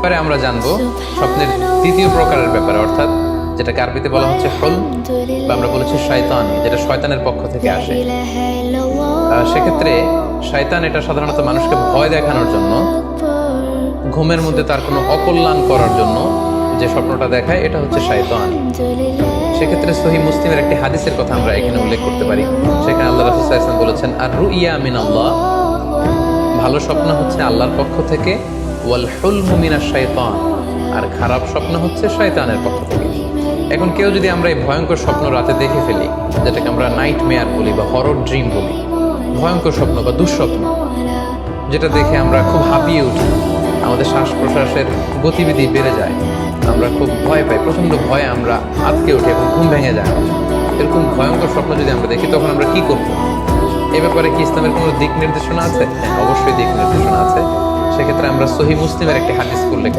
এবারে আমরা জানবো স্বপ্নের দ্বিতীয় প্রকারের ব্যাপারে, অর্থাৎ যেটাকে আরবিতে বলা হচ্ছে হলম, বা আমরা বলেছি শয়তানি, যেটা শয়তানের পক্ষ থেকে আসে। সেক্ষেত্রে শয়তান এটা সাধারণত মানুষকে ভয় দেখানোর জন্য, ঘুমের মধ্যে তার কোনো অকল্যাণ করার জন্য যে স্বপ্নটা দেখায়, এটা হচ্ছে শয়তান। সেক্ষেত্রে সহিহ মুসলিমের একটি হাদিসের কথা আমরা এখানে উল্লেখ করতে পারি। সেখানে আল্লাহ রাসূল সাল্লাল্লাহু আলাইহি ওয়াসাল্লাম বলেছেন, আর রুইয়া মিনাল্লাহ, ভালো স্বপ্ন হচ্ছে আল্লাহর পক্ষ থেকে, ওয়াল হুলমু মিনাশ শাইতান, আর খারাপ স্বপ্ন হচ্ছে শয়তানের পক্ষ থেকে। এখন কেউ যদি আমরা এই ভয়ঙ্কর স্বপ্ন রাতে দেখে ফেলি, যেটাকে আমরা নাইট মেয়ার বলি বা হরর ড্রিম বলি, ভয়ঙ্কর স্বপ্ন বা দুঃস্বপ্ন, যেটা দেখে আমরা খুব হাঁপিয়ে উঠি, আমাদের শ্বাস প্রশ্বাসের গতিবিধি বেড়ে যায়, আমরা খুব ভয় পাই, প্রচন্ড ভয়ে আমরা আটকে উঠি এবং ঘুম ভেঙে যায়। এরকম ভয়ঙ্কর স্বপ্ন যদি আমরা দেখি, তখন আমরা কি করব? এ ব্যাপারে কি ইসলামের কোনো দিক নির্দেশনা আছে? হ্যাঁ, অবশ্যই দিক নির্দেশনা আছে। সেক্ষেত্রে আমরা সহিহ মুসলিমের একটি হাদিস উল্লেখ